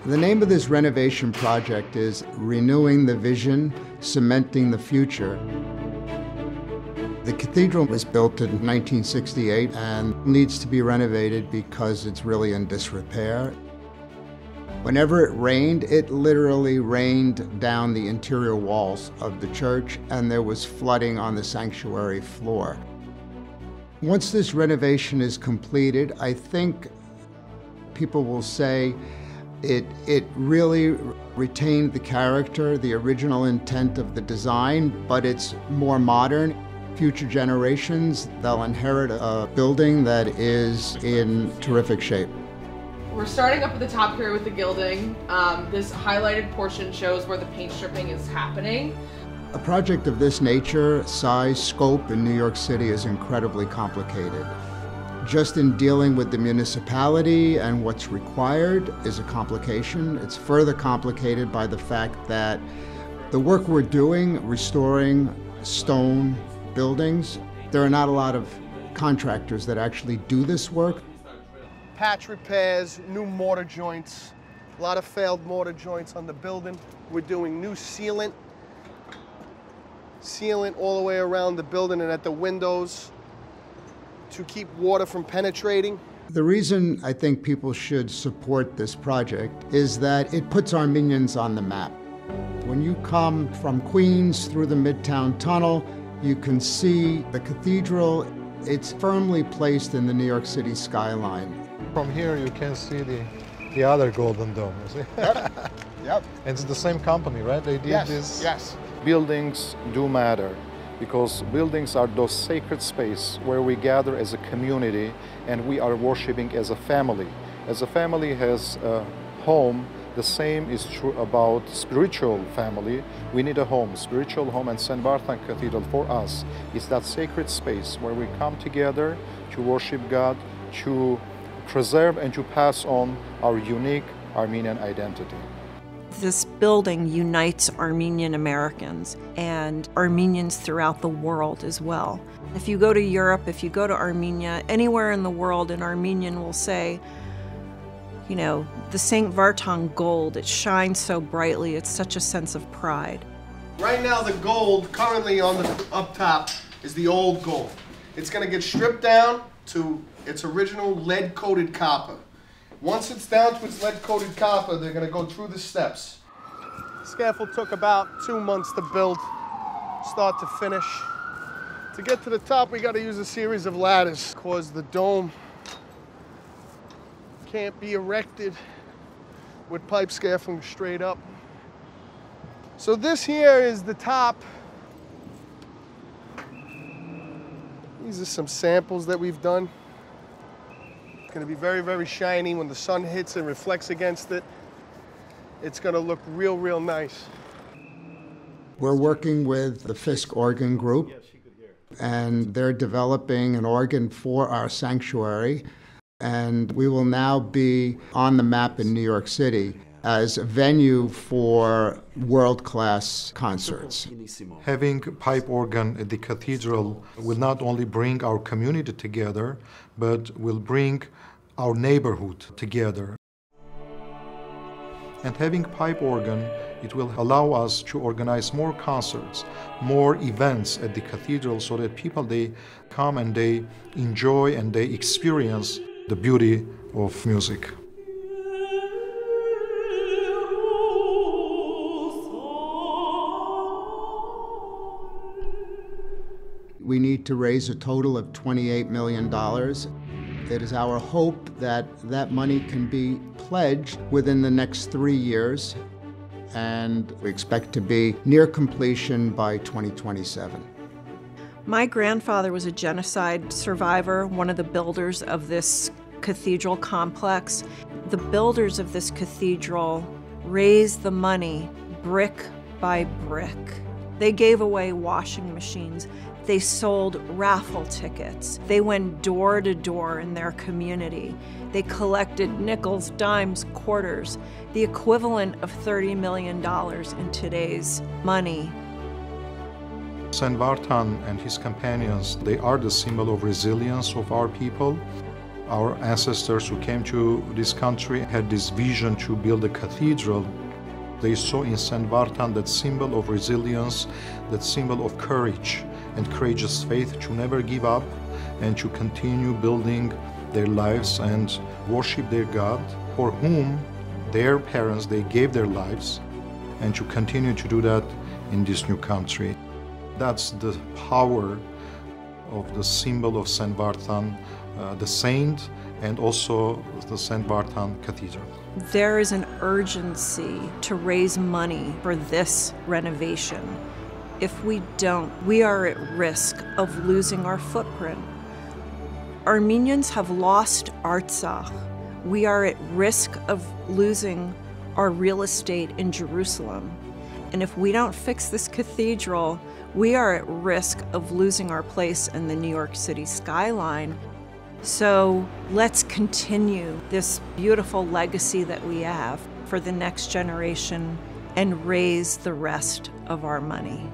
The name of this renovation project is Renewing the Vision, Cementing the Future. The cathedral was built in 1968 and needs to be renovated because it's really in disrepair. Whenever it rained, it literally rained down the interior walls of the church, and there was flooding on the sanctuary floor. Once this renovation is completed, I think people will say it really retained the character, the original intent of the design, but it's more modern. Future generations, they'll inherit a building that is in terrific shape. We're starting up at the top here with the gilding. This highlighted portion shows where the paint stripping is happening. A project of this nature, size, scope in New York City is incredibly complicated. Just in dealing with the municipality and what's required is a complication. It's further complicated by the fact that the work we're doing, restoring stone buildings, there are not a lot of contractors that actually do this work. Patch repairs, new mortar joints, a lot of failed mortar joints on the building. We're doing new sealant all the way around the building and at the windows to keep water from penetrating. The reason I think people should support this project is that it puts Armenians on the map. When you come from Queens through the Midtown Tunnel, you can see the cathedral. It's firmly placed in the New York City skyline. From here you can see the other Golden Dome, you see? Yep. Yep. And it's the same company, right? They did this? Yes. Buildings do matter because buildings are those sacred space where we gather as a community and we are worshiping as a family. As a family has a home, the same is true about spiritual family. We need a home, spiritual home, and St. Vartan Cathedral for us is that sacred space where we come together to worship God, to preserve and to pass on our unique Armenian identity. This building unites Armenian Americans and Armenians throughout the world as well. If you go to Europe, if you go to Armenia, anywhere in the world, an Armenian will say, you know, the St. Vartan gold, it shines so brightly, it's such a sense of pride. Right now the gold currently on the up top is the old gold. It's going to get stripped down to its original lead-coated copper. Once it's down to its lead-coated copper, they're going to go through the steps. Scaffold took about 2 months to build, start to finish. To get to the top, we got to use a series of ladders because the dome can't be erected with pipe scaffolding straight up. So this here is the top. These are some samples that we've done. It's going to be very, very shiny when the sun hits and reflects against it. It's going to look real, real nice. We're working with the Fisk Organ Group, and they're developing an organ for our sanctuary. And we will now be on the map in New York City as a venue for world-class concerts. Having pipe organ at the cathedral will not only bring our community together, but will bring our neighborhood together. And having pipe organ, it will allow us to organize more concerts, more events at the cathedral so that people, they come and they enjoy and they experience the beauty of music. We need to raise a total of $28 million. It is our hope that that money can be pledged within the next 3 years, and we expect to be near completion by 2027. My grandfather was a genocide survivor, one of the builders of this cathedral complex. The builders of this cathedral raised the money brick by brick. They gave away washing machines. They sold raffle tickets. They went door to door in their community. They collected nickels, dimes, quarters, the equivalent of $30 million in today's money. St. Vartan and his companions, they are the symbol of resilience of our people. Our ancestors who came to this country had this vision to build a cathedral. They saw in St. Vartan that symbol of resilience, that symbol of courage and courageous faith to never give up and to continue building their lives and worship their God, for whom their parents, they gave their lives, and to continue to do that in this new country. That's the power of the symbol of St. Vartan, the saint, and also the St. Vartan Cathedral. There is an urgency to raise money for this renovation. If we don't, we are at risk of losing our footprint. Armenians have lost Artsakh. We are at risk of losing our real estate in Jerusalem. And if we don't fix this cathedral, we are at risk of losing our place in the New York City skyline. So let's continue this beautiful legacy that we have for the next generation and raise the rest of our money.